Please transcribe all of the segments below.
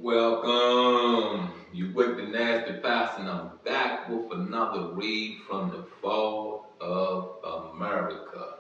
Welcome. You with the Nasty Pastor, and I'm back with another read from The Fall of America.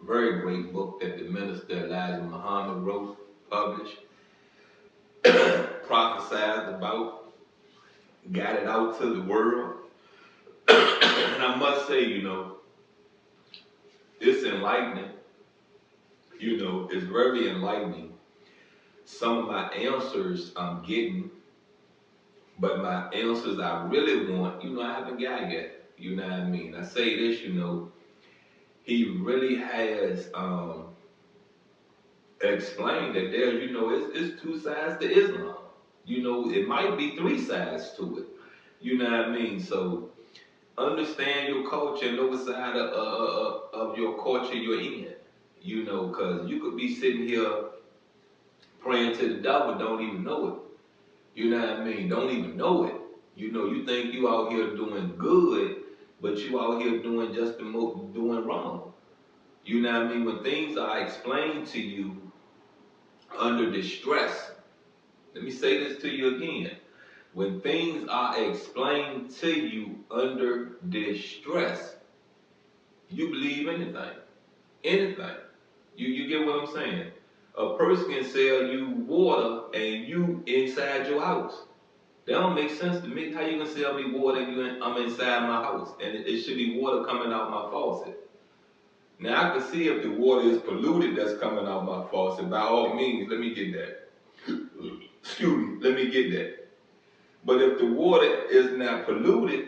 Very great book that the minister Elijah Muhammad wrote, published, prophesied about, got it out to the world. And I must say, it's enlightening. It's very enlightening. Some of my answers I'm getting, but my answers I really want, I haven't got yet. You know what I mean? I say this, he really has explained that there's, it's two sides to Islam. It might be three sides to it. You know what I mean? So understand your culture and know what side of your culture you're in. Because you could be sitting here praying to the devil, don't even know it. You know what I mean? Don't even know it. You think you out here doing good, but you out here doing just doing wrong. You know what I mean? When things are explained to you under distress, let me say this to you again. When things are explained to you under distress, you believe anything. Anything. You get what I'm saying? A person can sell you water and you inside your house. That don't make sense to me. How you gonna sell me water and I'm inside my house and it should be water coming out my faucet? Now I can see if the water is polluted that's coming out my faucet. By all means, let me get that. Excuse me, let me get that. But if the water is not polluted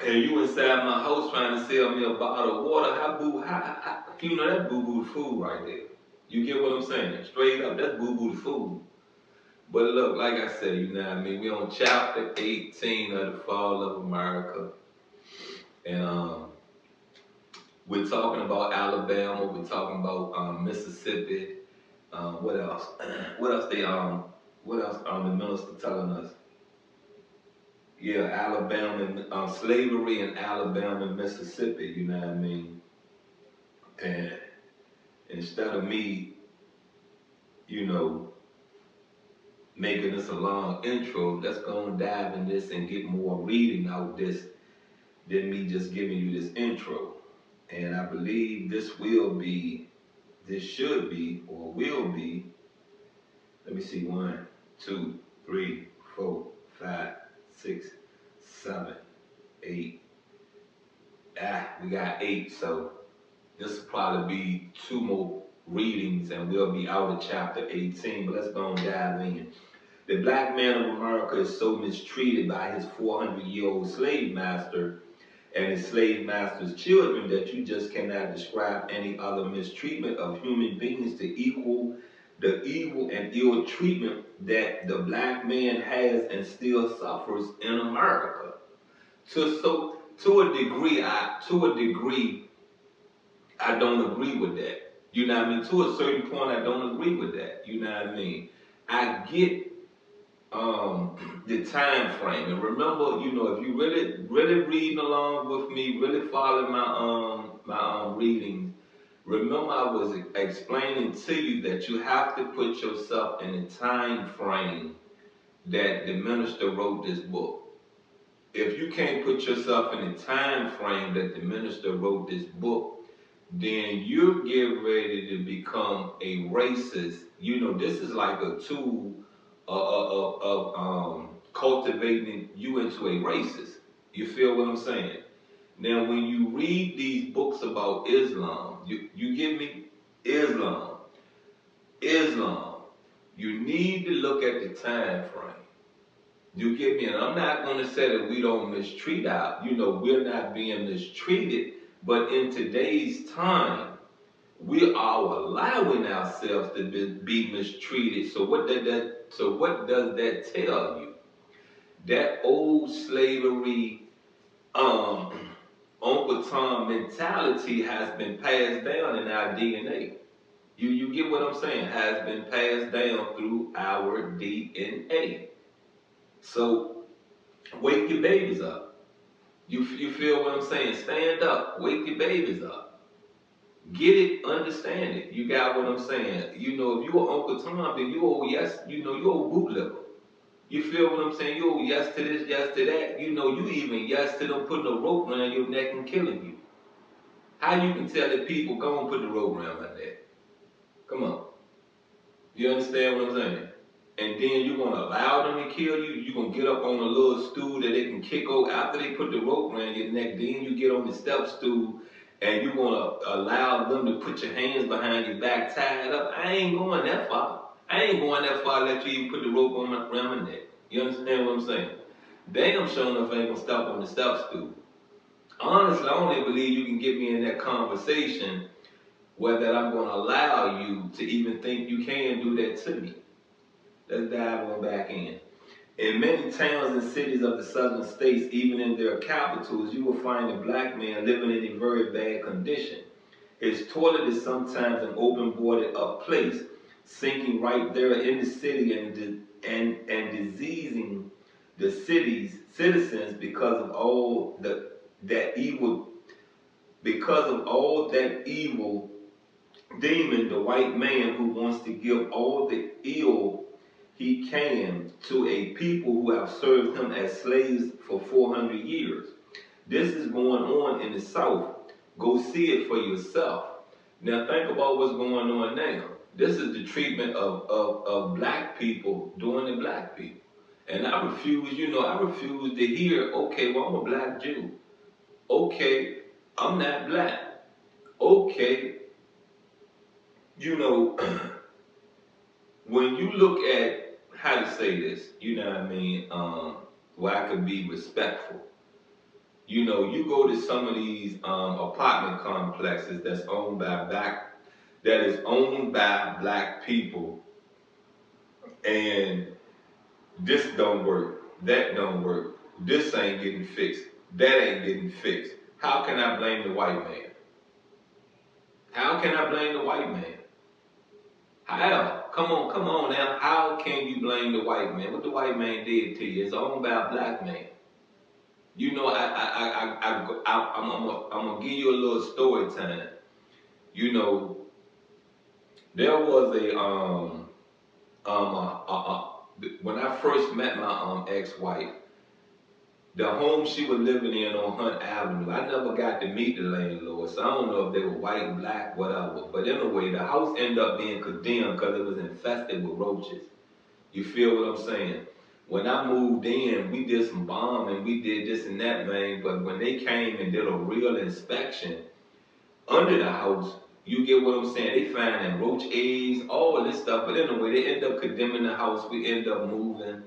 and you inside my house trying to sell me a bottle of water, that's boo-boo food right there. You get what I'm saying? Straight up, that's boo-boo food. But look, like I said, you know what I mean? We're on chapter 18 of The Fall of America. And we're talking about Alabama, we're talking about Mississippi. What else? What else the minister telling us? Yeah, Alabama, slavery in Alabama and Mississippi, you know what I mean? And instead of me, making this a long intro, let's go and dive in this and get more reading out this than me just giving you this intro. And I believe this should be, or will be, let me see, 1, 2, 3, 4, 5, 6, 7, 8. We got 8, so this will probably be 2 more readings and we'll be out of chapter 18, but let's go and dive in. The black man of America is so mistreated by his 400-year-old slave master and his slave master's children that you just cannot describe any other mistreatment of human beings to equal the evil and ill treatment that the black man has and still suffers in America. To a degree, I don't agree with that. You know what I mean? To a certain point, I don't agree with that. You know what I mean? I get the time frame, and remember, if you really reading along with me, really following my readings, remember I was explaining to you that you have to put yourself in the time frame that the minister wrote this book. If you can't put yourself in the time frame that the minister wrote this book, then you're getting ready to become a racist. This is like a tool of cultivating you into a racist. You feel what I'm saying? Now, when you read these books about Islam, you give me Islam, you need to look at the time frame. You get me? And I'm not going to say that we don't mistreat we're not being mistreated, but in today's time, we are allowing ourselves to be mistreated. So what does that tell you? That old slavery, Uncle Tom mentality has been passed down in our DNA. You get what I'm saying? Has been passed down through our DNA. So wake your babies up. You feel what I'm saying? Stand up. Wake your babies up. Get it, understand it. You got what I'm saying? You know, if you are Uncle Tom, then you owe yes, you know, you owe bootlicker. You feel what I'm saying? You owe yes to this, yes to that. You know, you even yes to them putting a rope around your neck and killing you. How you can tell the people, go and put the rope around my neck? Come on. You understand what I'm saying? And then you're gonna allow them to kill you. You're gonna get up on a little stool that they can kick over after they put the rope around your neck. Then you get on the step stool and you're gonna allow them to put your hands behind your back, tied up. I ain't going that far. I ain't going that far. Let you even put the rope on around my neck. You understand what I'm saying? Damn sure enough ain't gonna stop on the step stool. Honestly, I only believe you can get me in that conversation whether I'm gonna allow you to even think you can do that to me. Let's dive on back in. In many towns and cities of the southern states, even in their capitals, you will find a black man living in a very bad condition. His toilet is sometimes an open boarded up place, sinking right there in the city and diseasing the city's citizens because of all that evil demon, the white man who wants to give all the ill he can to a people who have served him as slaves for 400 years. This is going on in the South. Go see it for yourself. Now think about what's going on now. This is the treatment of black people doing the black people. And I refuse, I refuse to hear, okay, well, I'm a black Jew. Okay, I'm not black. Okay, you know, when you look at how to say this, you know what I mean, where I could be respectful. You know, you go to some of these apartment complexes that is owned by black people, and this don't work, that don't work, this ain't getting fixed, that ain't getting fixed. How can I blame the white man? How can I blame the white man? How? Come on now. How can you blame the white man? What the white man did to you? It's owned by a black man. You know, I'm gonna give you a little story time. You know, there was when I first met my ex-wife, the home she was living in on Hunt Avenue, I never got to meet the landlord, so I don't know if they were white, black, whatever. But anyway, the house ended up being condemned because it was infested with roaches. You feel what I'm saying? When I moved in, we did some bombing, we did this and that, man. But when they came and did a real inspection under the house, you get what I'm saying? They finding roach eggs, all this stuff. But anyway, they end up condemning the house. We end up moving.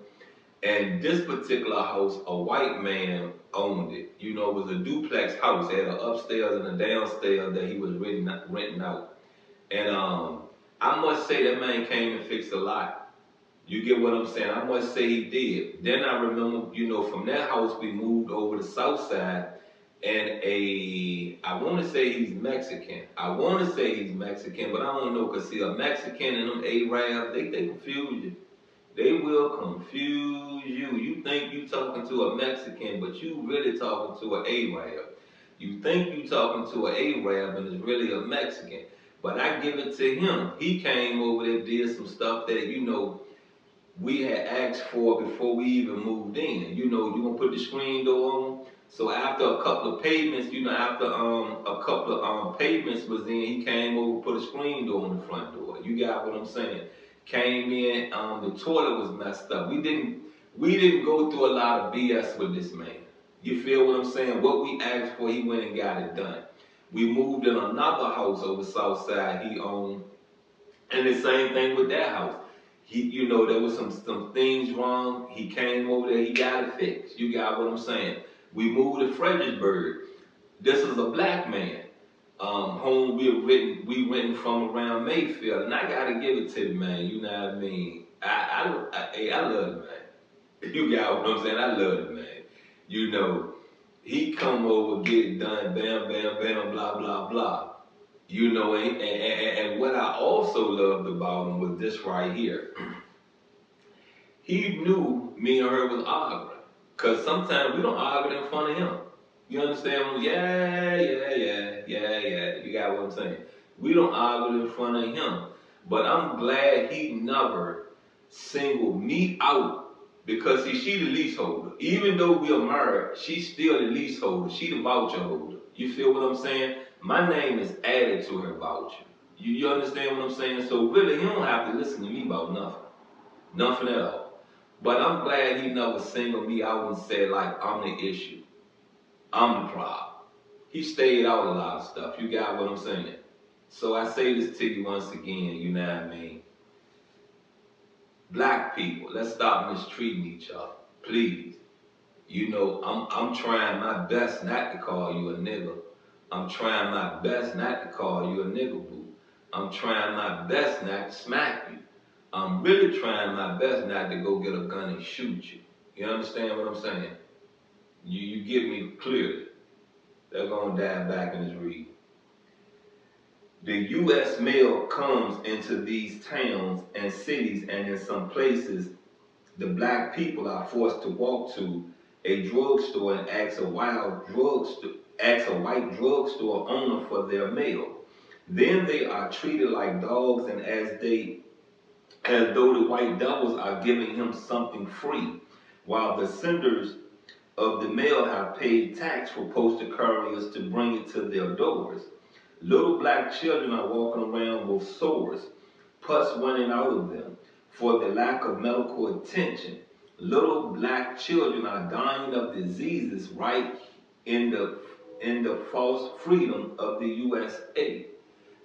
And this particular house, a white man owned it. You know, it was a duplex house. It had an upstairs and a downstairs that he was renting out. And I must say that man came and fixed a lot. You get what I'm saying? I must say he did. Then I remember, you know, from that house we moved over the south side, and I want to say he's Mexican. I want to say he's Mexican, but I don't know, because see, a Mexican and them Arabs, they confuse you. They will confuse you. You think you talking to a Mexican, but you really talking to an Arab. You think you talking to an Arab, and it's really a Mexican. But I give it to him. He came over there, did some stuff that, you know, we had asked for before we even moved in. You know, you're gonna put the screen door on. So after a couple of pavements, you know, after a couple of pavements was in, he came over, put a screen door on the front door. You got what I'm saying? Came in, the toilet was messed up. We didn't go through a lot of BS with this man. You feel what I'm saying? What we asked for, he went and got it done. We moved in another house over south side he owned, and the same thing with that house. He, you know, there was some things wrong. He came over there, he got it fixed. You got what I'm saying? We moved to Fredericksburg. This is a black man. Home we renting from around Mayfield, and I gotta give it to the man. You know what I mean? I love the man. You got what I'm saying? I love the man. You know, he come over, get it done, bam, bam, bam, blah, blah, blah. You know, and what I also loved about him was this right here. He knew me and her was arguing. Because sometimes we don't argue in front of him. You understand? Yeah. You got what I'm saying? We don't argue in front of him. But I'm glad he never singled me out because see, she the leaseholder. Even though we are married, she's still the leaseholder. She the voucher holder. You feel what I'm saying? My name is added to her voucher. You understand what I'm saying? So really, he don't have to listen to me about nothing. Nothing at all. But I'm glad he never singled me out and said like I'm the issue. I'm the problem. He stayed out a lot of stuff. You got what I'm saying? So I say this to you once again, you know what I mean? Black people, let's stop mistreating each other. Please. You know, I'm trying my best not to call you a nigga. I'm trying my best not to call you a nigga boo. I'm trying my best not to smack you. I'm really trying my best not to go get a gun and shoot you. You understand what I'm saying? You get me clearly. They're gonna dive back in his read. The U.S. mail comes into these towns and cities, and in some places, the black people are forced to walk to a drugstore and ask a white drugstore owner for their mail. Then they are treated like dogs, and as though the white devils are giving him something free, while the senders of the mail have paid tax for postal couriers to bring it to their doors. Little black children are walking around with sores, pus running out of them for the lack of medical attention. Little black children are dying of diseases right in the false freedom of the USA.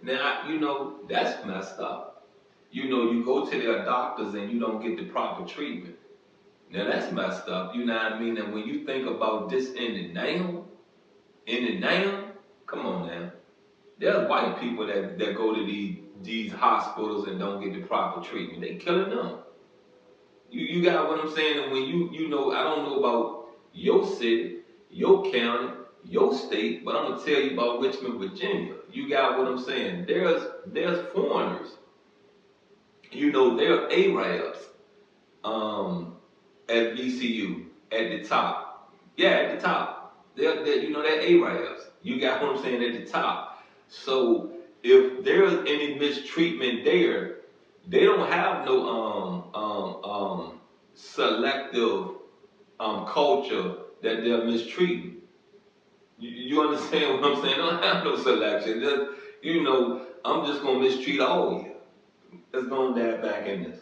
Now, you know, that's messed up. You know, you go to their doctors and you don't get the proper treatment. Now that's messed up, you know what I mean? And when you think about this in the now, come on now. There's white people that go to these hospitals and don't get the proper treatment. They killing them. You got what I'm saying? And when you know, I don't know about your city, your county, your state, but I'm gonna tell you about Richmond, Virginia. You got what I'm saying? There's foreigners. You know, there are Arabs at VCU at the top. Yeah, at the top. They're you know, they're Arabs. You got what I'm saying at the top. So if there's any mistreatment there, they don't have no selective culture that they're mistreating. You understand what I'm saying? They don't have no selection. Just, you know, I'm just gonna mistreat all of you. Let's go dive back in this.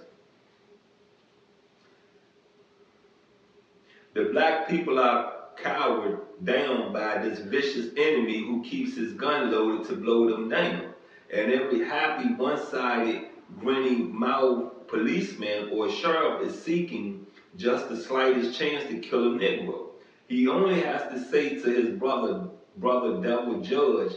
The black people are cowered down by this vicious enemy who keeps his gun loaded to blow them down. And every happy, one-sided, grinning mouth policeman or sheriff is seeking just the slightest chance to kill a Negro. He only has to say to his brother devil judge,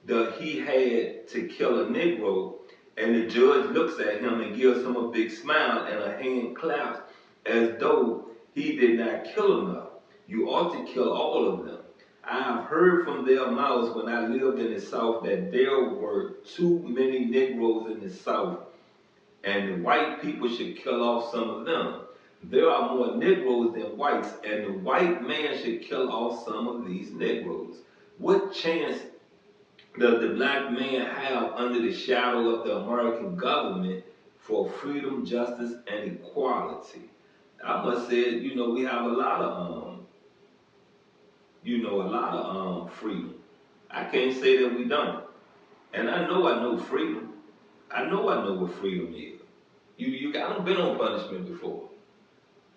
that he had to kill a Negro, and the judge looks at him and gives him a big smile and a hand claps as though he did not kill enough. You ought to kill all of them. I have heard from their mouths when I lived in the South that there were too many Negroes in the South, and the white people should kill off some of them. There are more Negroes than whites, and the white man should kill off some of these Negroes. What chance does the black man have under the shadow of the American government for freedom, justice, and equality? I must say, you know, we have a lot of, freedom. I can't say that we don't. And I know freedom. I know what freedom is. I done been on punishment before.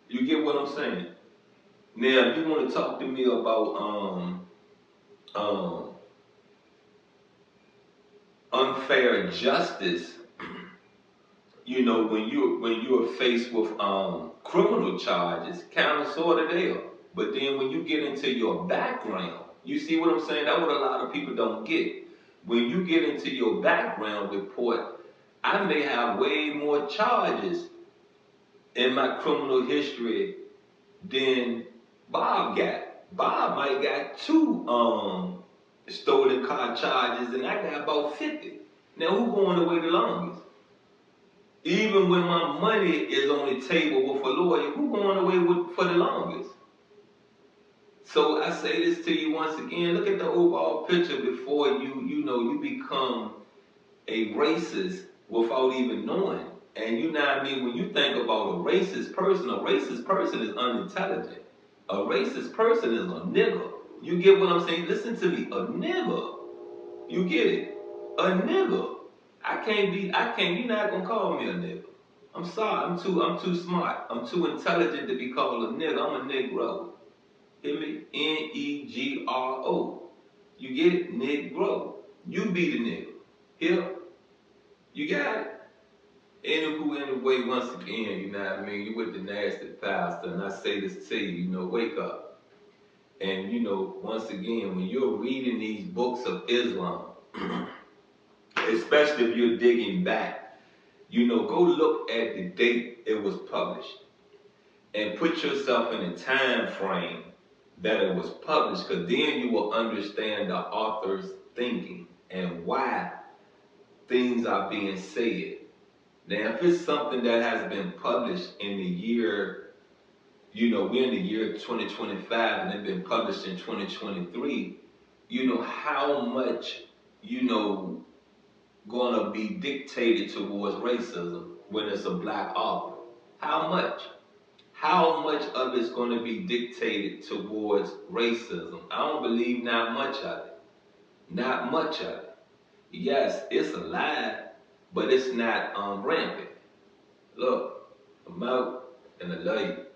You get what I'm saying? Now, if you want to talk to me about um, unfair justice, you know, when you're faced with criminal charges, kind of sort of there. But then when you get into your background, you see what I'm saying? That's what a lot of people don't get. When you get into your background report, I may have way more charges in my criminal history than Bob got. Bob might got two stolen car charges, and I got about 50. Now who going away the longest? Even when my money is on the table with a lawyer, who going away for the longest? So I say this to you once again, look at the overall picture before you become a racist without even knowing. And you know what I mean? When you think about a racist person is unintelligent. A racist person is a nigger. You get what I'm saying? Listen to me, a nigger. You get it? A nigger. You're not gonna call me a nigger. I'm sorry, I'm too smart. I'm too intelligent to be called a nigger. I'm a negro. Hear me? Negro. You get it? Negro. You be the nigga. Here, you got it? Anyway, once again, you know what I mean? You with the nasty pastor, and I say this to you, wake up. And, once again, when you're reading these books of Islam, especially if you're digging back, go look at the date it was published and put yourself in a time frame that it was published, because then you will understand the author's thinking and why things are being said. Now, if it's something that has been published in the year, we're in the year 2025 and it's been published in 2023, how much, gonna be dictated towards racism when it's a black author? How much? How much of it's gonna be dictated towards racism? I don't believe not much of it. Not much of it. Yes, it's alive, but it's not rampant. Look, I'm out and I love you.